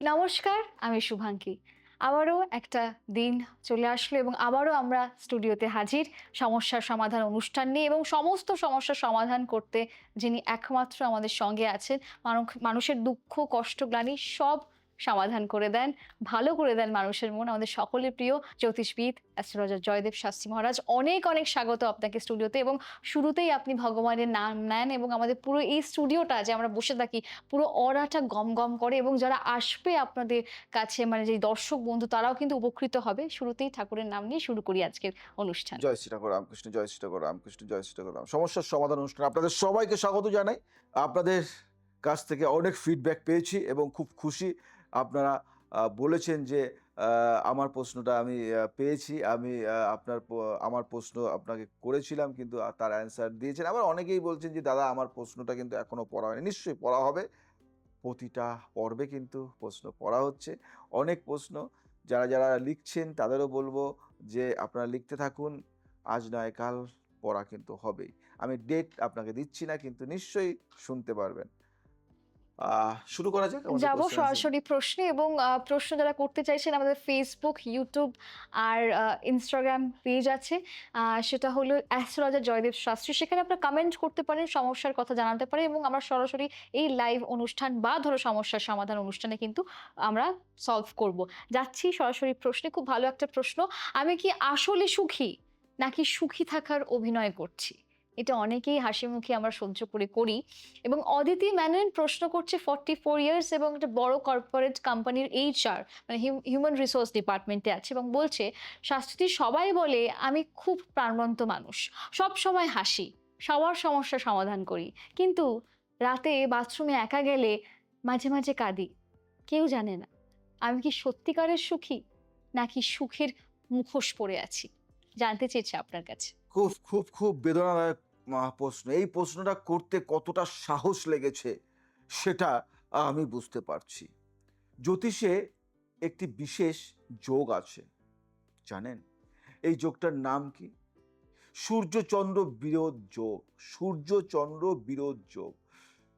নমস্কার, আমি শুভাঙ্কী। আবারও একটা দিন চলে আসলো এবং আবারও আমরা স্টুডিওতে হাজির সমস্যার সমাধান অনুষ্ঠান নিয়ে এবং সমস্ত সমস্যার সমাধান করতে যিনি একমাত্র আমাদের সঙ্গে আছেন, মানুষের দুঃখ, কষ্ট, গ্লানি সব সমাধান করে দেন, ভালো করে দেন মানুষের মন। আমাদের সকলের প্রিয় জ্যোতিষবিদ অ্যাস্ট্রোলজার জয়দেব শাস্ত্রী মহারাজ। অনেক, অনেক স্বাগত আপনাকে স্টুডিওতে এবং শুরুতেই আপনি ভগবানের নাম নেন এবং আমাদের পুরো এই স্টুডিওটা যে আমরা বসে থাকি পুরো অরাটা গম করে এবং যারা আসবে আপনাদের কাছে মানে যে দর্শক বন্ধু তারাও কিন্তু উপকৃত হবে। শুরুতেই ঠাকুরের নাম নিয়ে শুরু করি আজকের অনুষ্ঠান। জয় শ্রী ঠাকুর রামকৃষ্ণ, জয় শ্রী ঠাকুর রামকৃষ্ণ, জয় শ্রী ঠাকুর রাম। সমস্যার সমাধান অনুষ্ঠান আপনাদের সবাইকে স্বাগত জানাই। আপনাদের কাছ থেকে অনেক ফিডব্যাক পেয়েছি এবং খুব খুশি। আপনারা বলেছেন যে আমার প্রশ্নটা আমি পেয়েছি। আমি আমার প্রশ্ন আপনাকে করেছিলাম কিন্তু তার অ্যান্সার দিয়েছেন। আবার অনেকেই বলছেন যে দাদা আমার প্রশ্নটা কিন্তু এখনো পড়া হয়নি। নিশ্চয়ই পড়া হবে। প্রতিটা পর্বে কিন্তু প্রশ্ন পড়া হচ্ছে। অনেক প্রশ্ন যারা লিখছেন তাদেরও বলবো যে আপনারা লিখতে থাকুন। আজ নয় কাল পড়া কিন্তু হবেই। আমি ডেট আপনাকে দিচ্ছি না কিন্তু নিশ্চয়ই শুনতে পারবেন। শুরু করা যাক আমাদের যাব কোয়েশ্চেন অ্যান্সার। সরাসরি প্রশ্নে এবং প্রশ্ন যারা করতে চাইছেন আমাদের Facebook, YouTube আর Instagram পেজ আছে। সেটা হলো অ্যাস্ট্রোলজার জয়দেব শাস্ত্রী। সেখানে আপনারা কমেন্ট করতে পারেন, সমস্যার কথা জানাতে পারেন এবং আমরা সরাসরি এই লাইভ অনুষ্ঠান বা ধরো সমস্যার সমাধান অনুষ্ঠানে কিন্তু আমরা সলভ করব। যাচ্ছি সরাসরি প্রশ্নে। খুব ভালো একটা প্রশ্ন। আমি কি আসলে সুখী নাকি সুখী থাকার অভিনয় করছি? এটা অনেকেই হাসিমুখে আমরা সহ্য করে করি। এবং অদিতি মেনন প্রশ্ন করছে 44 ইয়ার্স এবং একটা বড় কর্পোরেট কোম্পানির এইচআর মানে হিউম্যান রিসোর্স ডিপার্টমেন্টে আছে এবং বলছে শাস্ত্রী সবাই বলে আমি খুব প্রাণবন্ত মানুষ, সব সময় হাসি, সবার সমস্যা সমাধান করি, কিন্তু রাতে বাথরুমে একা গেলে মাঝে মাঝে কাঁদি। কেউ জানে না আমি কি সত্যিকারের সুখী নাকি সুখের মুখোশ পরে আছি। জানতে চেয়েছে আপনার কাছে। খুব বেদনাদায়ক প্রশ্ন। এই প্রশ্নটা করতে কতটা সাহস লেগেছে সেটা আমি বুঝতে পারছি। জ্যোতিষে একটি বিশেষ যোগ আছে, জানেন? এই যোগটার নাম কি? সূর্যচন্দ্র বিরোধ যোগ। সূর্যচন্দ্র বিরোধ যোগ।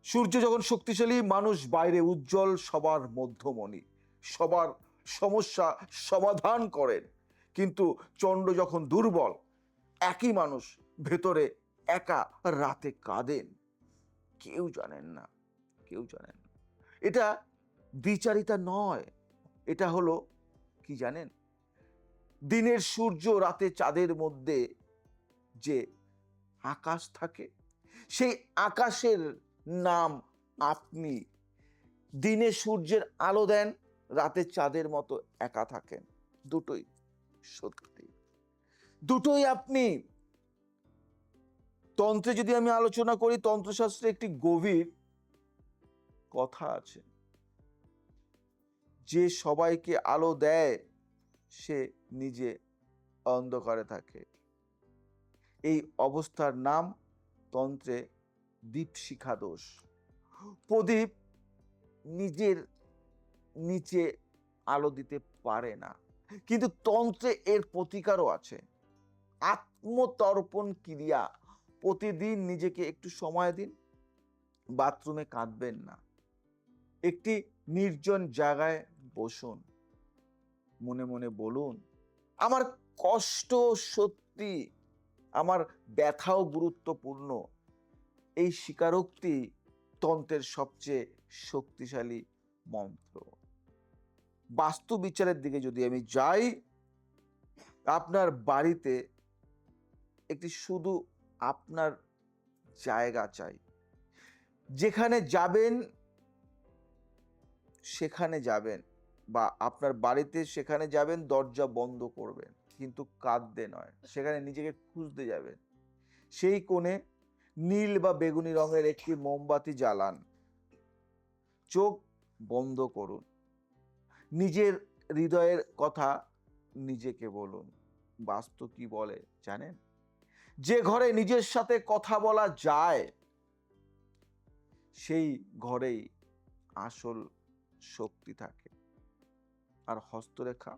সূর্য যখন শক্তিশালী মানুষ বাইরে উজ্জ্বল, সবার মধ্যমণি, সবার সমস্যা সমাধান করেন। কিন্তু চন্দ্র যখন দুর্বল, একই মানুষ ভেতরে একা রাতে কাঁদেন। কেউ জানেন না, কেউ জানেন না। এটা দ্বিচারিতা নয়, এটা হলো কি জানেন? দিনের সূর্য রাতে চাঁদের মধ্যে যে আকাশ থাকে, সেই আকাশের নাম আপনি। দিনে সূর্যের আলো দেন, রাতে চাঁদের মতো একা থাকেন। দুটোই সত্যি, দুটোই আপনি। তন্ত্রে যদি আমি আলোচনা করি, তন্ত্রশাস্ত্রে একটি গভীর কথা আছে, যে সবাইকে আলো দেয় সে নিজে অন্ধকারে থাকে। এই অবস্থার নাম তন্ত্রে দীপশিখা দোষ। প্রদীপ নিজের নিচে আলো দিতে পারে না, কিন্তু তন্ত্রে এর প্রতিকারও আছে। আত্মতর্পণ ক্রিয়া। প্রতিদিন নিজেকে একটু সময় দিন, বাথরুমে কাঁদবেন না, একটি নির্জন জায়গায় বসুন, মনে মনে বলুন আমার কষ্ট সত্যি, আমার ব্যথাও গুরুত্বপূর্ণ। এই স্বীকারোক্তি তন্ত্রের সবচেয়ে শক্তিশালী মন্ত্র। বাস্তু বিচারের দিকে যদি আমি যাই, আপনার বাড়িতে একটি শুধু আপনার জায়গা চাই। যেখানে যাবেন সেখানে যাবেন, বা আপনার বাড়িতে সেখানে যাবেন, দরজা বন্ধ করবেন, কিন্তু কাঁদতে নয়, সেখানে নিজেকে খুঁজতে যাবেন। সেই কোণে নীল বা বেগুনি রঙের একটি মোমবাতি জ্বালান, চোখ বন্ধ করুন, নিজের হৃদয়ের কথা নিজেকে বলুন। বাস্তু কি বলে জানেন? যে ঘরে নিজের সাথে কথা বলা যায়, সেই ঘরেই আসল শক্তি থাকে। আর হস্তরেখা,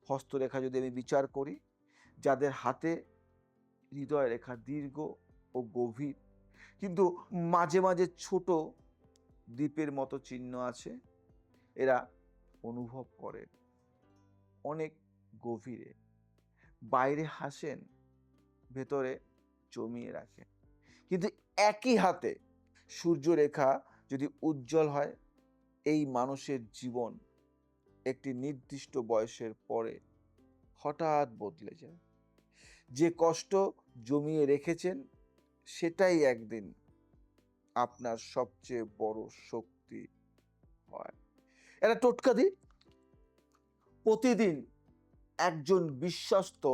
হস্তরেখা যদি আমি বিচার করি, যাদের হাতে হৃদয় রেখা দীর্ঘ ও গভীর, কিন্তু মাঝে মাঝে ছোট দ্বীপের মতো চিহ্ন আছে, এরা অনুভব করেন অনেক গভীরে। বাইরে হাসেন, ভেতরে জমিয়ে রাখেন। কিন্তু একই হাতে সূর্যরেখা যদি উজ্জ্বল হয়, এই মানুষের জীবন একটি নির্দিষ্ট বয়সের পরে হঠাৎ বদলে যায়। যে কষ্ট জমিয়ে রেখেছেন সেটাই একদিন আপনার সবচেয়ে বড় শক্তি হয়। এটা টোটকা দিই, প্রতিদিন একজন বিশ্বস্ত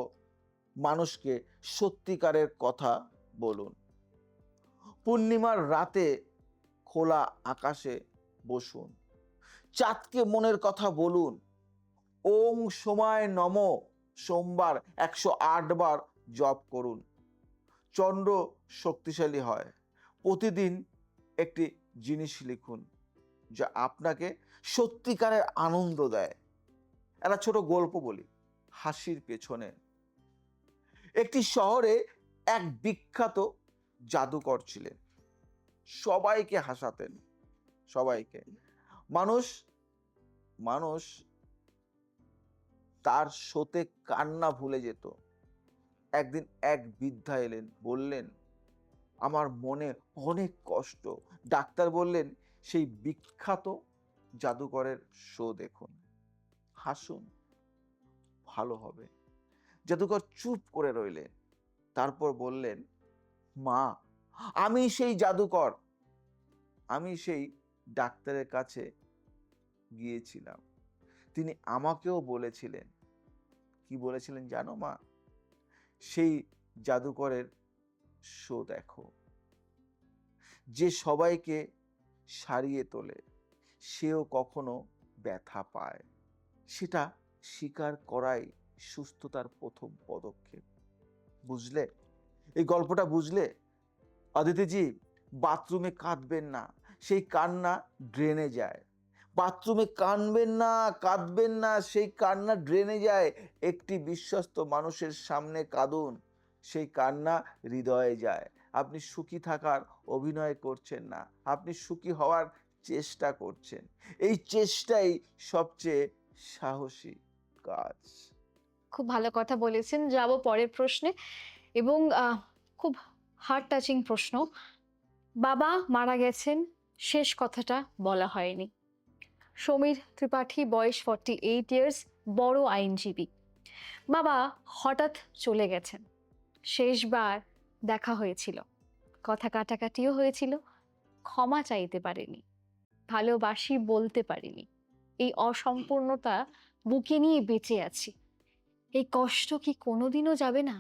মানুষকে সত্যিকারের কথা বলুন। পূর্ণিমার রাতে খোলা আকাশে বসুন, চাঁদকে মনের কথা বলুন। ওং সময় নম সোমবার 108 বার জপ করুন। চন্দ্র শক্তিশালী হয়। প্রতিদিন একটি জিনিস লিখুন যা আপনাকে সত্যিকারের আনন্দ দেয়। একটা ছোট গল্প বলি। হাসির পেছনে একটি শহরে এক বিখ্যাত জাদুকর ছিলেন। সবাইকে হাসাতেন, সবাইকে। মানুষ মানুষ তার শোতে কান্না ভুলে যেত। একদিন এক বৃদ্ধা এলেন, বললেন, আমার মনে অনেক কষ্ট। ডাক্তার বললেন, সেই বিখ্যাত জাদুকরের শো দেখুন, হাসুন, ভালো হবে। জাদুকর চুপ করে রইলেন, তারপর বললেন, মা, আমি সেই জাদুকর। আমি সেই ডাক্তারের কাছে গিয়েছিলাম। তিনি আমাকেও বলেছিলেন, কি বলেছিলেন জানো মা? সেই জাদুকরের শো দেখো, যে সবাইকে সারিয়ে তোলে, সেও কখনো ব্যথা পায়। সেটা স্বীকার করাই সুস্থতার প্রথম পদক্ষেপ। বুঝলে? এই গল্পটা বুঝলে? অদিতিজি, বাথরুমে কাঁদবেন না, সেই কান্না ড্রেনে যায়। বাথরুমে কাঁদবেন না, কাঁদবেন না, সেই কান্না ড্রেনে যায়। একটি বিশ্বস্ত মানুষের সামনে কাঁদুন, সেই কান্না হৃদয়ে যায়। আপনি সুখী থাকার অভিনয় করছেন না, আপনি সুখী হওয়ার চেষ্টা করছেন। এই চেষ্টাই সবচেয়ে সাহসী কাজ। খুব ভালো কথা বলেছেন। যাব পরের প্রশ্নে এবং খুব হার্ট টাচিং প্রশ্ন। বাবা মারা গেছেন, শেষ কথাটা বলা হয়নি। সমীর ত্রিপাঠী, বয়স 48 ইয়ার্স, বড় আইনজীবী। বাবা হঠাৎ চলে গেছেন। শেষবার দেখা হয়েছিল, কথা কাটাকাটিও হয়েছিল, ক্ষমা চাইতে পারেনি, ভালোবাসি বলতে পারিনি। এই অসম্পূর্ণতা বুকে নিয়ে বেঁচে আছি। এই কষ্ট কি কোনোদিনও যাবে না?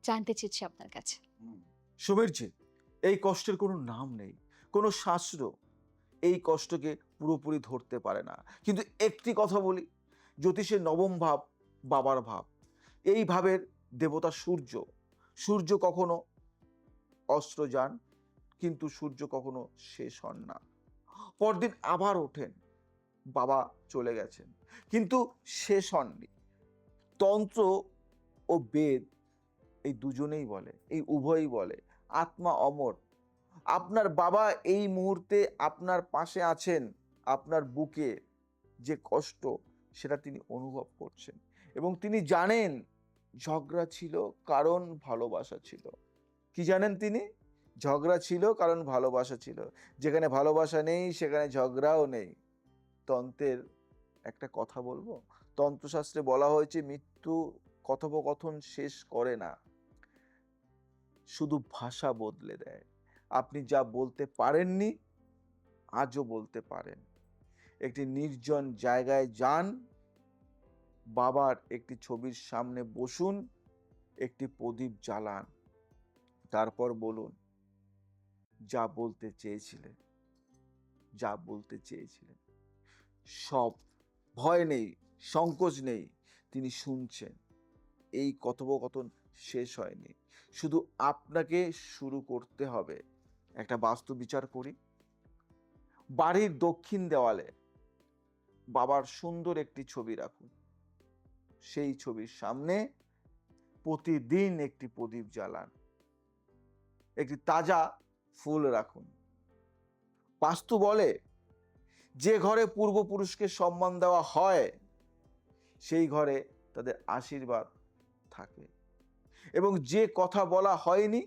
জানতে চেয়েছি আপনার কাছে। সমীরজি, এই কষ্টের কোনো নাম নেই, কোনো শাস্ত্র এই কষ্টকে পুরোপুরি ধরতে পারে না। কিন্তু একটি কথা বলি, জ্যোতিষের নবম ভাব বাবার ভাব। এই ভাবের দেবতা সূর্য। সূর্য কখনো অস্ত্র যান, কিন্তু সূর্য কখনো শেষ হন না। পরদিন আবার ওঠেন, বাবা চলে গেছেন, কিন্তু শেষ হননি। তন্ত্র ও বেদ এই দুজনেই বলে, এই উভয়ই বলে, আত্মা অমর। আপনার বাবা এই মুহূর্তে আপনার পাশে আছেন। আপনার বুকে যে কষ্ট, সেটা তিনি অনুভব করছেন, এবং তিনি জানেন ঝগড়া ছিল কারণ ভালোবাসা ছিল। কি জানেন তিনি? ঝগড়া ছিল কারণ ভালোবাসা ছিল। যেখানে ভালোবাসা নেই সেখানে ঝগড়াও নেই। তন্ত্রের একটা কথা বলবো। তন্ত্রশাস্ত্রে বলা হয়েছে, মৃত্যু কথোপকথন শেষ করে না, শুধু ভাষা বদলে দেয়। আপনি যা বলতে পারেননি, আজও বলতে পারেন। একটি নির্জন জায়গায় যান, বাবার একটি ছবির সামনে বসুন, একটি প্রদীপ জ্বালান, তারপর বলুন, যা বলতে চেয়েছিলেন, যা বলতে চেয়েছিলেন। সব, ভয় নেই, সংকোচ নেই, তিনি শুনছেন। এই কথোপকথন শেষ হয়নি, শুধু আপনাকে শুরু করতে হবে। একটা বাস্তু বিচার করি। বাড়ির দক্ষিণ দেওয়ালে বাবার সুন্দর একটি ছবি রাখুন। সেই ছবির সামনে প্রতিদিন একটি প্রদীপ জ্বালান, একটি তাজা ফুল রাখুন। বাস্তু বলে, যে ঘরে পূর্বপুরুষকে সম্মান দেওয়া হয় সেই ঘরে তাদের আশীর্বাদ থাকে, এবং যে কথা বলা হয়নি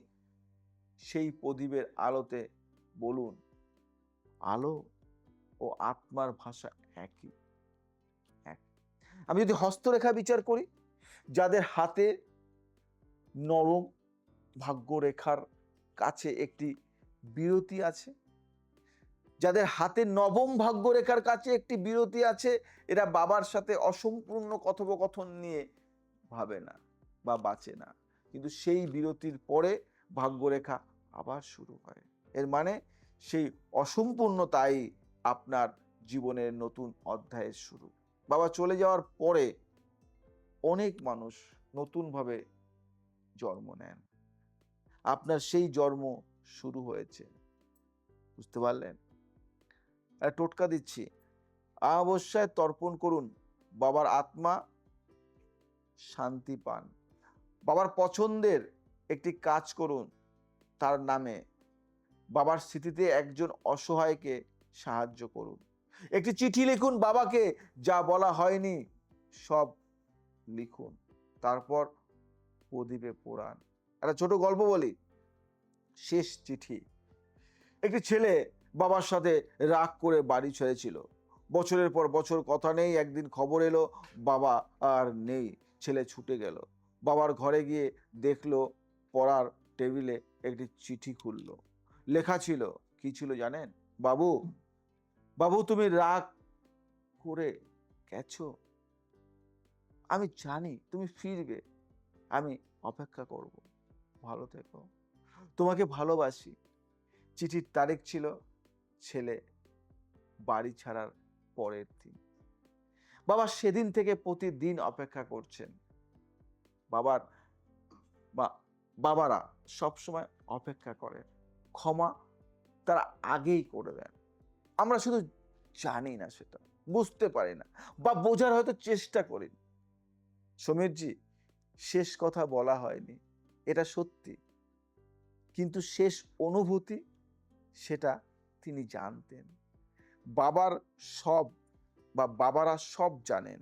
সেই প্রদীপের আলোতে বলুন, আলো ও আত্মার ভাষা একই। আমি যদি হস্তরেখা বিচার করি, যাদের হাতে নরম ভাগ্যরেখার কাছে একটি বিরতি আছে, যাদের হাতে নবম ভাগ্যরেখার কাছে একটি বিরতি আছে, এরা বাবার সাথে অসম্পূর্ণ কথোপকথন নিয়ে ভাবে না বা বাঁচে না, কিন্তু সেই বিরতির পরে ভাগ্যরেখা আবার শুরু হয়। এর মানে সেই অসম্পূর্ণতাই আপনার জীবনের নতুন অধ্যায়ের শুরু। বাবা চলে যাওয়ার পরে অনেক মানুষ নতুনভাবে জন্ম নেন, আপনার সেই জন্ম শুরু হয়েছে, বুঝতে পারলেন? টোটকা দিচ্ছি, অমাবস্যায় তর্পণ করুন, বাবার আত্মা শান্তি পান। বাবার পছন্দের একটি কাজ করুন তার নামে, বাবার স্মৃতিতে একজন অসহায়কে সাহায্য করুন। একটি চিঠি লিখুন বাবাকে, যা বলা হয়নি সব লিখুন, তারপর প্রদীপে পোড়ান। একটা ছোট গল্প বলি। শেষ চিঠি। একটি ছেলে বাবার সাথে রাগ করে বাড়ি ছেড়েছিল। বছরের পর বছর কথা নেই, একদিন খবর এলো বাবা আর নেই। ছেলে ছুটে গেল, বাবার ঘরে গিয়ে দেখলো পড়ার টেবিলে একটি চিঠি খুললো। লেখা ছিল, কি ছিল জানেন? বাবু, বাবু তুমি রাগ করে গেছো, আমি জানি তুমি ফিরবে, আমি অপেক্ষা করব, ভালো থেকো, তোমাকে ভালোবাসি। চিঠির তারিখ ছিল ছেলে বাড়ি ছাড়ার পরের দিন। বাবা সেদিন থেকে প্রতিদিন অপেক্ষা করছেন। বাবার বা বাবারা সবসময় অপেক্ষা করেন, ক্ষমা তারা আগেই করে দেন। আমরা শুধু জানি না, সেটা বুঝতে পারি না বা বোঝার হয়তো চেষ্টা করি। সমীরজি, শেষ কথা বলা হয়নি, এটা সত্যি, কিন্তু শেষ অনুভূতি সেটা তিনি জানতেন। বাবার সব বা বাবারা সব জানেন।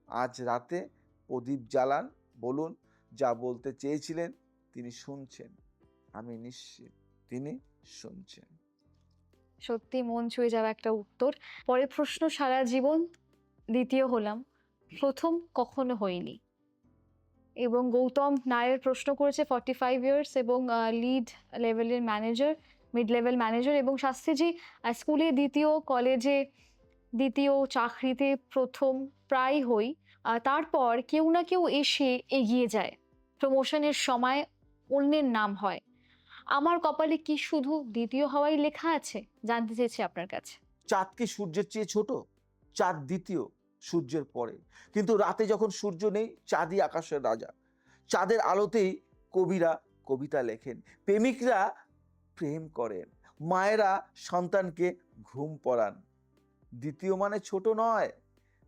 আজ রাতে প্রদীপ জ্বালান, বলুন যা বলতে চেয়েছিলেন তিনি শুনছেন, আমি নিশ্চিত তিনি শুনছেন। সত্যি মন ছুঁয়ে যাওয়া একটা উত্তর। পরের প্রশ্ন, সারা জীবন দ্বিতীয় হলাম, প্রথম কখনো হইনি। এবং গৌতম নায়ের প্রশ্ন করেছে 45 ইয়ার্স এবং লিড লেভেলের ম্যানেজার, মিড লেভেল ম্যানেজার। এবং শাস্ত্রীজি স্কুলে দ্বিতীয়, কলেজে দ্বিতীয়, চাকরিতে প্রথম প্রায় হই। তারপর কেউ না কেউ এসে এগিয়ে যায়, প্রমোশনের সময় অন্যের নাম হয়। আমার কপালে কি শুধু দ্বিতীয় হওয়াই লেখা আছে? জানতে চেয়েছি আপনার কাছে। চাঁদ কি সূর্যের চেয়ে ছোট? চাঁদ দ্বিতীয়, সূর্যের পরে। কিন্তু রাতে যখন সূর্য নেই, চাঁদই আকাশের রাজা। চাঁদের আলোতেই কবিরা কবিতা লেখেন, প্রেমিকরা প্রেম করেন, মায়েরা সন্তানকে ঘুম পড়ান। দ্বিতীয় মানে ছোট নয়,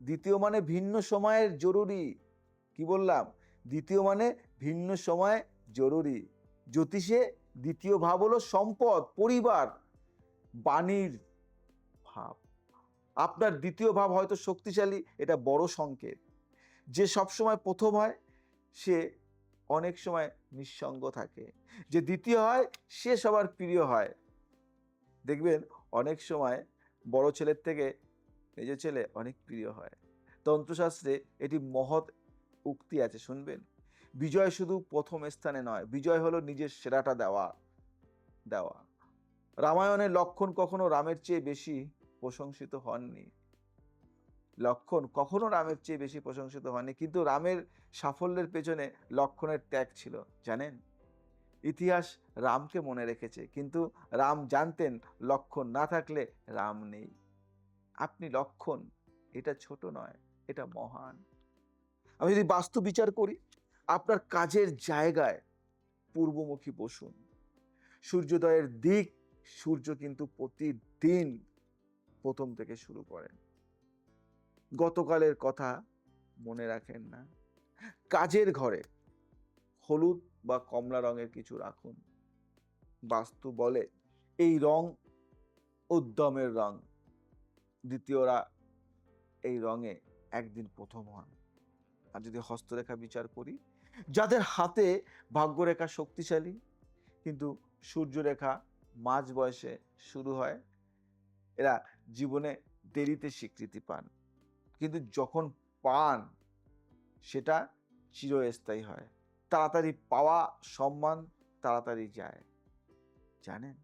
দ্বিতীয় মানে ভিন্ন সময়ের জরুরি। কি বললাম? দ্বিতীয় মানে ভিন্ন সময় জরুরি। জ্যোতিষে দ্বিতীয় ভাব হলো সম্পদ, পরিবার, বাণীর ভাব। আপনার দ্বিতীয় ভাব হয়তো শক্তিশালী, এটা বড় সংকেত। যে সবসময় প্রথম হয় সে অনেক সময় নিঃসঙ্গ থাকে, যে দ্বিতীয় হয় সে সবার প্রিয় হয়। দেখবেন অনেক সময় বড় ছেলের থেকে মেজ ছেলে অনেক প্রিয় হয়। তন্ত্রশাস্ত্রে এটি মহৎ উক্তি আছে, শুনবেন। বিজয় শুধু প্রথম স্থানে নয়, বিজয় হলো নিজের সেরাটা দেওয়া দেওয়া। রামায়ণে লক্ষণ কখনো রামের চেয়ে বেশি প্রশংসিত হননি। লক্ষণ কখনো রামের চেয়ে বেশি প্রশংসিত হয়নি, কিন্তু রামের সাফল্যের পেছনে লক্ষণের ত্যাগ ছিল, জানেন? ইতিহাস রামকে মনে রেখেছে, কিন্তু রাম জানতেন লক্ষণ না থাকলে রাম নেই। আপনি লক্ষণ, এটা ছোট নয়, এটা মহান। আমি যদি বাস্তু বিচার করি, আপনার কাজের জায়গায় পূর্বমুখী বসুন। সূর্যোদয়ের দিক, সূর্য কিন্তু প্রতিদিন প্রথম থেকে শুরু করেন। গতকালের কথা মনে রাখেন না। কাজের ঘরে হলুদ বা কমলা রঙের কিছু রাখুন। বাস্তু বলে এই রং উদ্যমের রং, দ্বিতীয়রা এই রঙে একদিন প্রথম হন। আর যদি হস্তরেখা বিচার করি, যাদের হাতে ভাগ্যরেখা শক্তিশালী কিন্তু সূর্যরেখা মাঝ বয়সে শুরু হয়, এরা জীবনে দেরিতে স্বীকৃতি পান, কিন্তু যখন পান সেটা চিরস্থায়ী হয়। তাড়াতাড়ি পাওয়া সম্মান তাড়াতাড়ি যায়। জানেন,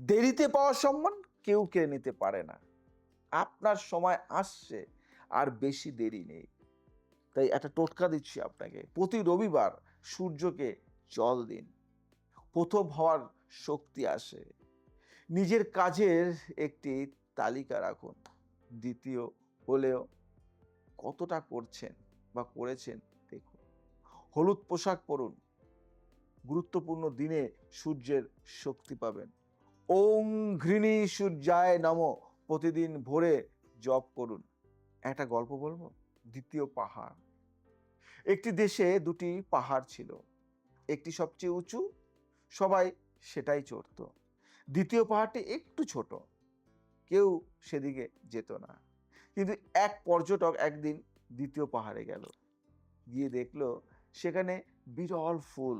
দেরিতে পাওয়া সম্মান কেউ কেড়ে নিতে পারে না। আপনার সময় আসছে, আর বেশি দেরি নেই। তাই একটা টোটকা দিচ্ছি আপনাকে, প্রতি রবিবার সূর্যকে জল দিন। প্রথম হওয়ার শক্তি আসে। নিজের কাজের একটি তালিকা রাখুন। দ্বিতীয় হলেও কতটা করছেন বা করেছেন দেখুন। হলুদ পোশাক পরুন। গুরুত্বপূর্ণ দিনে সূর্যের শক্তি পাবেন। ওং ঘৃণী সূর্যায় নমঃ প্রতিদিন ভোরে জপ করুন। একটা গল্প বলবো। দ্বিতীয় পাহাড়। একটি দেশে দুটি পাহাড় ছিল। একটি সবচেয়ে উঁচু, সবাই সেটাই চড়ত। দ্বিতীয় পাহাড়টি একটু ছোট, কেউ সেদিকে যেত না। কিন্তু এক পর্যটক একদিন দ্বিতীয় পাহাড়ে গেল। গিয়ে দেখলো সেখানে বিরল ফুল,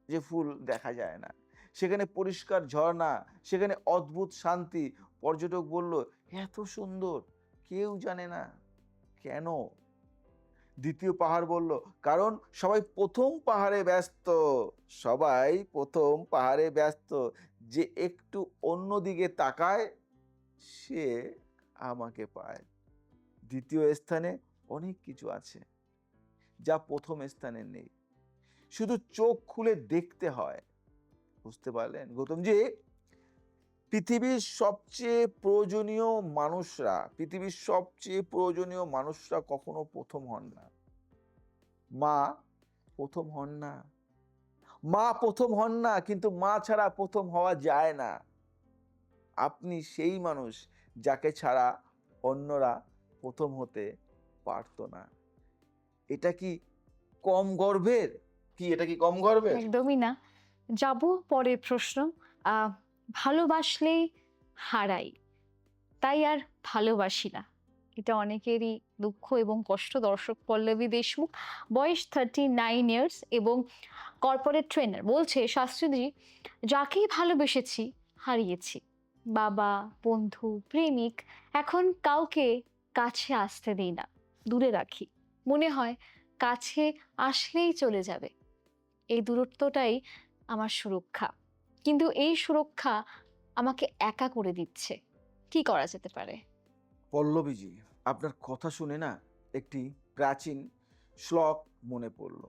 যে ফুল দেখা যায় না। সেখানে পরিষ্কার ঝর্ণা, সেখানে অদ্ভুত শান্তি। পর্যটক বলল, এত সুন্দর, কেউ জানে না কেন? দ্বিতীয় পাহাড় বলল, কারণ সবাই প্রথম পাহাড়ে ব্যস্ত। সবাই প্রথম পাহাড়ে ব্যস্ত। যে একটু অন্যদিকে তাকায় সে আমাকে পায়। দ্বিতীয় স্থানে অনেক কিছু আছে যা প্রথম স্থানে নেই। শুধু চোখ খুলে দেখতে হয়। বুঝতে পারলেন গৌতমজি? পৃথিবীর সবচেয়ে প্রয়োজনীয় মানুষরা, পৃথিবীর সবচেয়ে প্রয়োজনীয় মানুষরা কখনো প্রথম হন না। মা প্রথম হন না। মা প্রথম হন না, কিন্তু মা ছাড়া প্রথম হওয়া যায় না। আপনি সেই মানুষ যাকে ছাড়া অন্যরা প্রথম হতে পারতো না। এটা কি কম গর্বের? এটা কি কম গর্বের? একদমই না। যাব পরের প্রশ্ন। আহ, ভালোবাসলেই হারাই, তাই আর ভালোবাসি না। এটা অনেকেরই দুঃখ এবং কষ্ট। দর্শক পল্লবী দেশমুখ, বয়স 39 ইয়ার্স এবং কর্পোরেট ট্রেনার, বলছে শাস্ত্রীজি, যাকেই ভালোবেসেছি হারিয়েছি। বাবা, বন্ধু, প্রেমিক, এখন কাউকে কাছে আসতে দিই না, দূরে রাখি। মনে হয় কাছে আসলেই চলে যাবে। এই দূরত্বটাই আমার সুরক্ষা, কিন্তু এই সুরক্ষা আমাকে একা করে দিচ্ছে। কি করা যেতে পারে? পল্লবীজি, আপনার কথা শুনে না একটি প্রাচীন শ্লোক মনে পড়ল।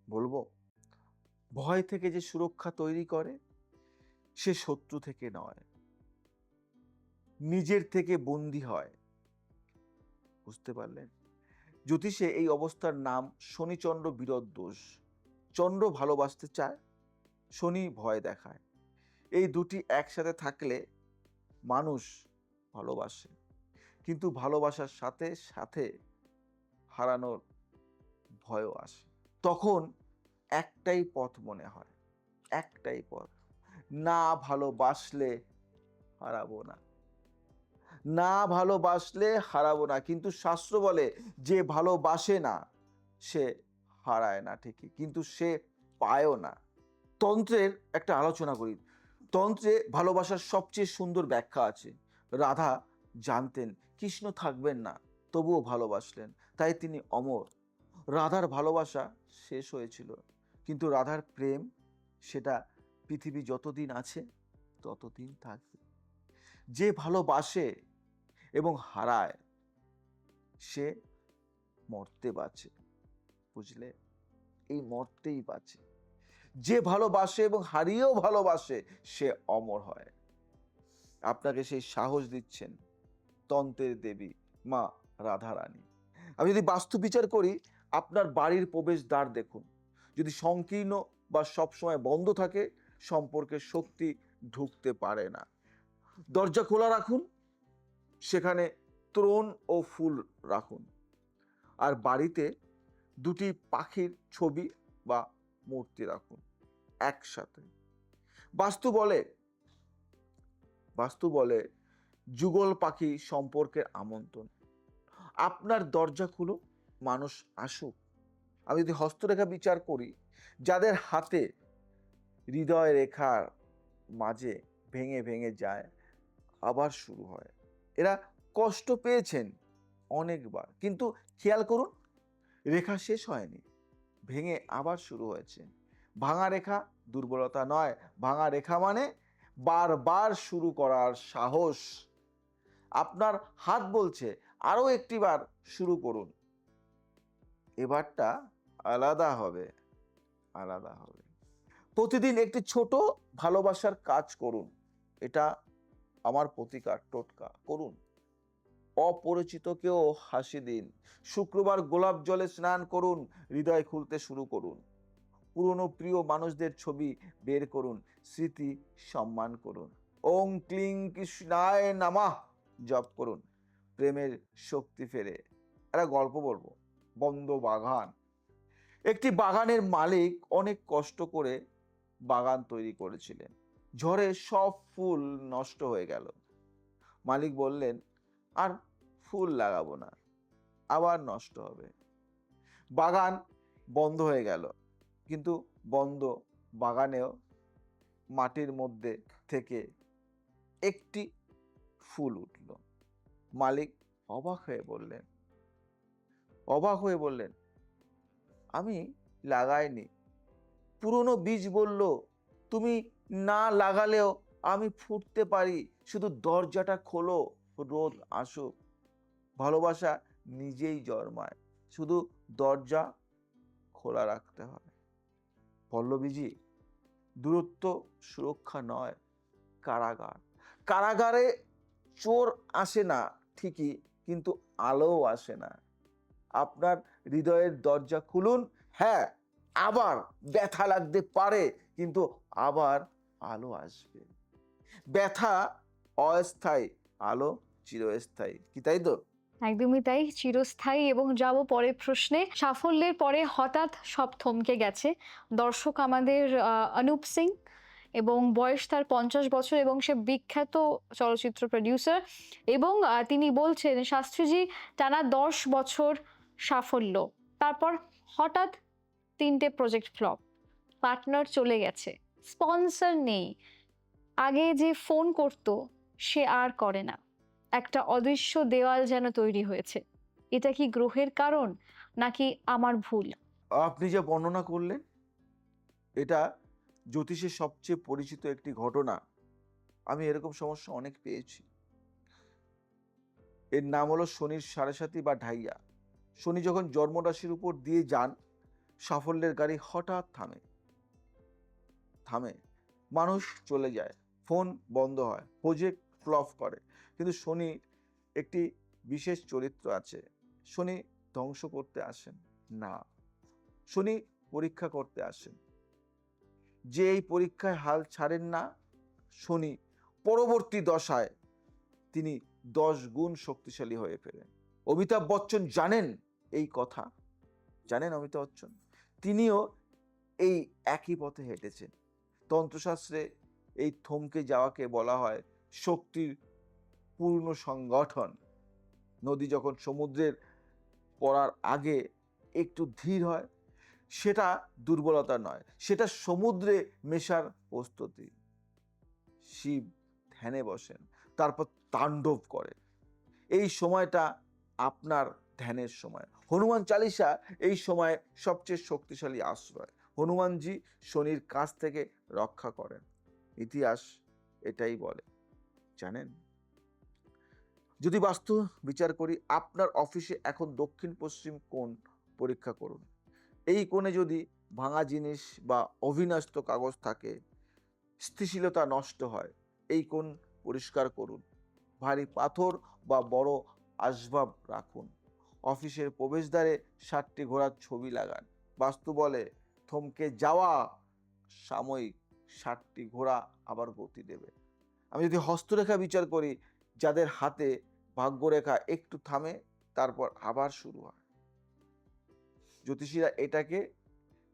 বলবো? ভয় থেকে যে সুরক্ষা তৈরি করে, সে শত্রু থেকে নয়, নিজের থেকে বন্দী হয়। বুঝতে পারলেন? জ্যোতিষে এই অবস্থার নাম শনিচন্দ্র বিরোধ দোষ। চন্দ্র ভালোবাসতে চায়, শনি ভয় দেখায়। এই দুটি একসাথে থাকলে মানুষ ভালোবাসে, কিন্তু ভালোবাসার সাথে সাথে হারানোর ভয়ও আসে। তখন একটাই পথ মনে হয়, একটাই পথ, না ভালোবাসলে হারাবো না, না ভালোবাসলে হারাবো না। কিন্তু শাস্ত্র বলে যে ভালোবাসে না সে হারায় না ঠিকই, কিন্তু সে পায়ও না। তন্ত্রের একটা আলোচনা করি। তন্ত্রে ভালোবাসার সবচেয়ে সুন্দর ব্যাখ্যা আছে। রাধা জানতেন কৃষ্ণ থাকবেন না, তবুও ভালোবাসলেন, তাই তিনি অমর। রাধার ভালোবাসা শেষ হয়েছিল, কিন্তু রাধার প্রেম, সেটা পৃথিবী যতদিন আছে ততদিন থাকবে। যে ভালোবাসে এবং হারায় সে মরতে বাঁচে। বুঝলে? এই মরতেই বাঁচে। যে ভালোবাসে এবং হারিয়েও ভালোবাসে সে অমর হয়। আপনাকে সেই সাহস দিচ্ছেন তন্ত্রের দেবী মা রাধারানী। আমি যদি বাস্তু বিচার করি, আপনার বাড়ির প্রবেশদ্বার দেখুন। যদি সংকীর্ণ বা সবসময় বন্ধ থাকে, সম্পর্কের শক্তি ঢুকতে পারে না। দরজা খোলা রাখুন, সেখানে তরুণ ও ফুল রাখুন। আর বাড়িতে দুটি পাখির ছবি বা মূর্তি রাখুন একসাথে। বাস্তু বলে, বাস্তু বলে যুগল পাখি সম্পর্কের আমন্ত্রণ। আপনার দরজা খুলো, মানুষ আসুক। আমি যদি হস্তরেখা বিচার করি, যাদের হাতে হৃদয় রেখার মাঝে ভেঙে ভেঙে যায়, আবার শুরু হয়। এরা কষ্ট পেয়েছেন অনেকবার, কিন্তু খেয়াল করুন, রেখা শেষ হয়নি, ভেঙে আবার শুরু হয়েছে। ভাঙা রেখা দুর্বলতা নয়, ভাঙা রেখা মানে বারবার শুরু করার সাহস। আপনার হাত বলছে আরো একটিবার শুরু করুন, এবারটা আলাদা হবে, আলাদা হবে। প্রতিদিন একটি ছোট ভালোবাসার কাজ করুন, এটা আমার প্রতিকার টোটকা করুন। অপরিচিতকেও হাসি দিন। শুক্রবার গোলাপ জলে স্নান করুন, হৃদয় খুলতে শুরু করুন। পুরনো প্রিয় মানুষদের ছবি বের করুন, স্মৃতি সম্মান করুন। ওং ক্লিং কৃষ্ণায় নামাহ জপ করুন, প্রেমের শক্তি ফেরে। একটা গল্প বলবো, বন্ধ বাগান। একটি বাগানের মালিক অনেক কষ্ট করে বাগান তৈরি করেছিলেন। ঝড়ে সব ফুল নষ্ট হয়ে গেল। মালিক বললেন, আর ফুল লাগাবো না, আবার নষ্ট হবে। বাগান বন্ধ হয়ে গেল, কিন্তু বন্ধ বাগানেও মাটির মধ্যে থেকে একটি ফুল উঠল। মালিক অবাক হয়ে বললেন, অবাক হয়ে বললেন, আমি লাগাইনি। পুরনো বীজ বলল, তুমি না লাগালেও আমি ফুটতে পারি, শুধু দরজাটা খোলো, রোদ আসুক। ভালোবাসা নিজেই জন্মায়, শুধু দরজা খোলা রাখতে হয়। পল্লবীজি, দূরত্ব সুরক্ষা নয়, কারাগার। কারাগারে চোর আসে না ঠিকই, কিন্তু আলোও আসে না। আপনার হৃদয়ের দরজা খুলুন। হ্যাঁ, আবার ব্যথা লাগতে পারে, কিন্তু আবার আলো আসবে। ব্যথা অস্থায়ী, আলো চিরস্থায়ী। কি তাই তো? একদমই তাই, চিরস্থায়ী। এবং যাব পরের প্রশ্নে। সাফল্যের পরে হঠাৎ সব থমকে গেছে। দর্শক আমাদের অনুপ সিং, এবং বয়স তার 50 বছর, এবং সে বিখ্যাত চলচ্চিত্র প্রডিউসার। এবং তিনি বলছেন, শাস্ত্রীজি টানা 10 বছর সাফল্য, তারপর হঠাৎ 3টে প্রজেক্ট ফ্লপ, পার্টনার চলে গেছে, স্পন্সর নেই, আগে যে ফোন করতো সে আর করে না, একটা অদৃশ্য দেওয়াল যেন তৈরি হয়েছে। এটা কি গ্রহের কারণ, নাকি আমার ভুল? আপনি যে বর্ণনা করলেন, এটা জ্যোতিষের সবচেয়ে পরিচিত একটি ঘটনা। আমি এরকম সমস্যা অনেক পেয়েছি। এর নাম হলো শনির সাড়ে বা ঢাইয়া। শনি যখন জন্মরাশির উপর দিয়ে যান, সাফল্যের গাড়ি হঠাৎ থামে, থামে, মানুষ চলে যায়, ফোন বন্ধ হয়, প্রজেক্ট ফ্লপ করে। কিন্তু শনি একটি বিশেষ চরিত্র আছে। শনি ধ্বংস করতে আসেন না, শনি পরীক্ষা করতে আসেন। যে এই পরীক্ষায় হাল ছাড়েন না, শনি পরবর্তী দশায় তিনি 10 গুণ শক্তিশালী হয়ে ফেরেন। অমিতাভ বচ্চন জানেন এই কথা, জানেন অমিতাভ বচ্চন, তিনিও এই একই পথে হেঁটেছেন। তন্ত্রশাস্ত্রে এই থমকে যাওয়াকে বলা হয় শক্তির পূর্ণ সংগঠন। নদী যখন সমুদ্রের পড়ার আগে একটু ধীর হয়, সেটা দুর্বলতা নয়, সেটা সমুদ্রে মেশার প্রস্তুতি। শিব ধ্যানে বসেন, তারপর তাণ্ডব করে। এই সময়টা আপনার ধ্যানের সময়। হনুমান চালিসা এই সময় সবচেয়ে শক্তিশালী আশ্রয়। হনুমানজি শনির কাছ থেকে রক্ষা করেন। ইতিহাস এটাই বলে, জানেন। যদি বাস্তু বিচার করি, আপনার অফিসে এখন দক্ষিণ পশ্চিম কোণ পরীক্ষা করুন। এই কোণে যদি ভাঙা জিনিস বা অবিনষ্ট কাগজ থাকে, স্থিতিশীলতা নষ্ট হয়, এই কোণ পরিষ্কার করুন। ভারী পাথর বা বড় আসবাব রাখুন। অফিসের প্রবেশদ্বারে 7টি ঘোড়ার ছবি লাগান। বাস্তু বলে থমকে যাওয়া সাময়িক, 7টি ঘোড়া আবার গতি দেবে। আমি যদি হস্তরেখা বিচার করি, যাদের হাতে ভাগ্যরেখা একটু থামে, তারপর আবার শুরু হয়। জ্যোতিষীরা এটাকে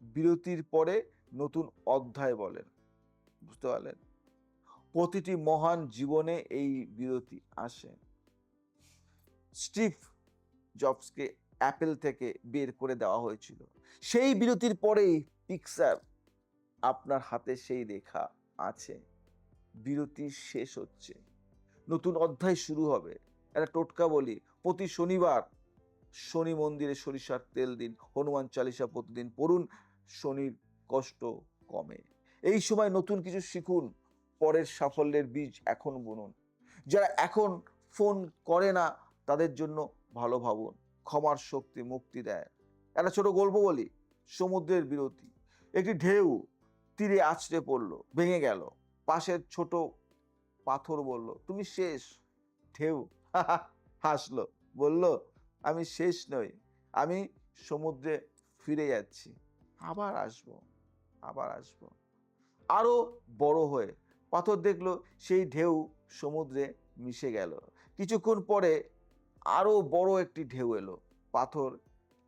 বিরতির পরে নতুন অধ্যায় বলেন। বুঝতে পারলেন? প্রতিটি মহান জীবনে এই বিরতি আসে। স্টিভ জবসকে অ্যাপেল থেকে বের করে দেওয়া হয়েছিল। সেই বিরতির পরেই পিক্সার, আপনার হাতে সেই রেখা আছে। বিরতি শেষ হচ্ছে, নতুন অধ্যায় শুরু হবে। একটা টোটকা বলি, প্রতি শনিবার শনি মন্দিরে সরিষার তেল দিন, হনুমান চালিসা প্রতিদিন পড়ুন, শনির কষ্ট কমে। এই সময় নতুন কিছু শিখুন, পরের সাফল্যের বীজ এখন বুনুন। যারা এখন ফোন করে না তাদের জন্য ভালো ভাবুন, ক্ষমার শক্তি মুক্তি দেয়। একটা ছোট গল্প বলি, সমুদ্রের বিরতি। একটি ঢেউ তীরে আছড়ে পড়লো, ভেঙে গেল। পাশের ছোট পাথর বলল, তুমি শেষ। ঢেউ হাসলো, বলল, আমি শেষ নই, আমি সমুদ্রে ফিরে যাচ্ছি, আবার আসবো, আবার আসবো। আরো বড় হয়ে পাথর দেখলো সেই ঢেউ সমুদ্রে মিশে গেল। কিছুক্ষণ পরে আরো বড় একটি ঢেউ এলো, পাথর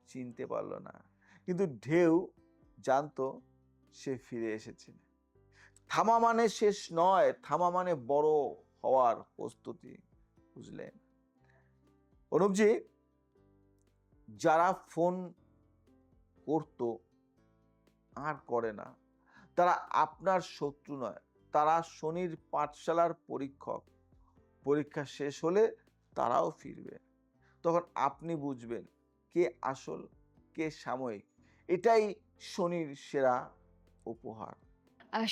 চিনতে পারলো না, কিন্তু ঢেউ জানতো সে ফিরে এসেছে। থামা মানে শেষ নয়, থামা মানে বড় হওয়ার প্রস্তুতি। বুঝলেন অনুপজি? যারা ফোন করতো আর করে না, তারা আপনার শত্রু নয়, তারা শনির পাঠশালার পরীক্ষক। পরীক্ষা শেষ হলে তারাও ফিরবে। তখন আপনি বুঝবেন কে আসল, কে সাময়িক। এটাই শনির সেরা উপহার।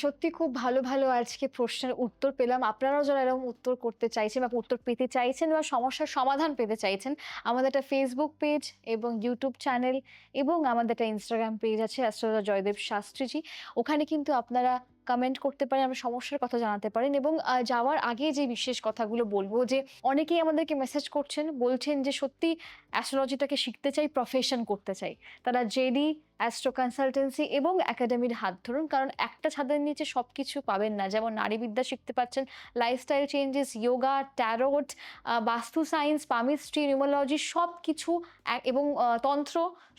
সত্যি খুব ভালো, ভালো আজকে প্রশ্নের উত্তর পেলাম। আপনারাও যারা এরকম উত্তর করতে চাইছেন বা উত্তর পেতে চাইছেন বা সমস্যার সমাধান পেতে চাইছেন, আমাদের একটা ফেসবুক পেজ এবং ইউটিউব চ্যানেল এবং আমাদের একটা ইনস্টাগ্রাম পেজ আছে অ্যাস্ট্রোলজার জয়দেব শাস্ত্রীজি। ওখানে কিন্তু আপনারা কমেন্ট করতে পারেন, আপনার সমস্যার কথা জানাতে পারেন এবং যাওয়ার আগে যে বিশেষ কথাগুলো বলবো যে অনেকেই আমাদেরকে মেসেজ করছেন, বলছেন যে সত্যি অ্যাস্ট্রোলজিটাকে শিখতে চাই, প্রফেশন করতে চাই। তারা জেডি অ্যাস্ট্রো কনসালটেন্সি এবং একাডেমির হাত ধরুন, কারণ একটা ছাদের নিচে সবকিছু পাবেন না। যেমন নারীবিদ্যা শিখতে পাচ্ছেন, লাইফস্টাইল চেঞ্জেস, যোগা, ট্যারোট, বাস্তু সায়েন্স, পামিস্ট্রি, নিউমোলজি সব কিছু এবং তন্ত্র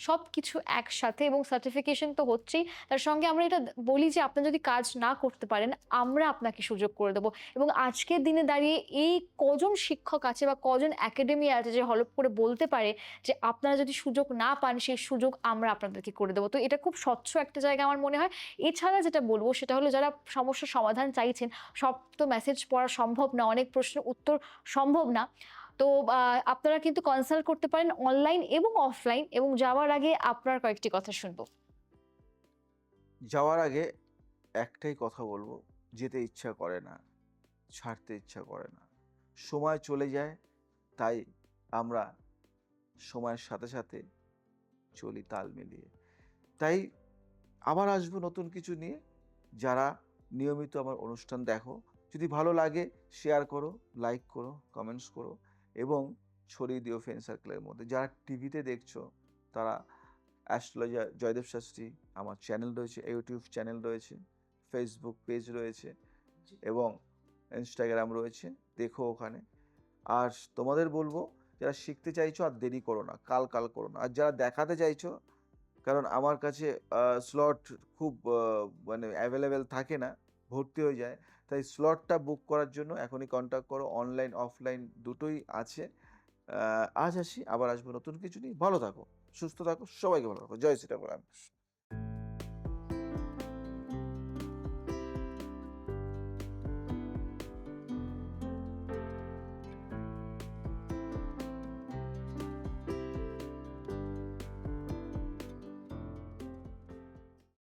সব কিছু একসাথে, এবং সার্টিফিকেশন তো হচ্ছেই। তার সঙ্গে আমরা এটা বলি যে আপনি যদি কাজ না করতে পারেন, আমরা আপনাকে সুযোগ করে দেবো। এবং আজকের দিনে দাঁড়িয়ে এই কজন শিক্ষক আছে বা কজন একাডেমি আছে যে হলপ করে বলতে পারে যে আপনারা যদি সুযোগ না পান, সেই সুযোগ আমরা আপনাদেরকে করে দেবো। তো এটা খুব স্বচ্ছ একটা জায়গা আমার মনে হয়। এছাড়া যেটা বলবো সেটা হলো, যারা সমস্যার সমাধান চাইছেন, সব তো মেসেজ পড়া সম্ভব না, অনেক প্রশ্নের উত্তর সম্ভব না। তো আপনারা কিন্তু কনসাল্ট করতে পারেন অনলাইন এবং অফলাইন। এবং যাওয়ার আগে আপনার কয়েকটি কথা শুনবো। যাওয়ার আগে একটাই কথা বলবো, যেতে ইচ্ছা করে না, ছাড়তে ইচ্ছা করে না। সময় চলে যায়, তাই আমরা সময়ের সাথে সাথে চলি তাল মিলিয়ে। তাই আবার আসবো নতুন কিছু নিয়ে। যারা নিয়মিত আমার অনুষ্ঠান দেখো, যদি ভালো লাগে শেয়ার করো, লাইক করো, কমেন্টস করো এবং ছড়িয়ে দিও ফ্রেন্ড সার্কেলের মধ্যে। যারা টিভিতে দেখছো তারা অ্যাস্ট্রোলজার জয়দেব শাস্ত্রী আমার চ্যানেল রয়েছে, ইউটিউব চ্যানেল রয়েছে, ফেসবুক পেজ রয়েছে এবং ইনস্টাগ্রাম রয়েছে, দেখো ওখানে। আর তোমাদের বলবো, যারা শিখতে চাইছো আর দেরি করো না, কাল করো না। আর যারা দেখাতে চাইছো, কারণ আমার কাছে স্লট খুব মানে অ্যাভেলেবেল থাকে না, ভর্তি হয়ে যায়, তাই স্লটটা বুক করার জন্য এখনই কন্ট্যাক্ট করো। অনলাইন অফলাইন দুটোই আছে। আজ আসি, আবার আসবো নতুন কিছু নিয়ে। ভালো থাকো, সুস্থ থাকো, সবাইকে ভালো থাকো। জয় শ্রীরাম।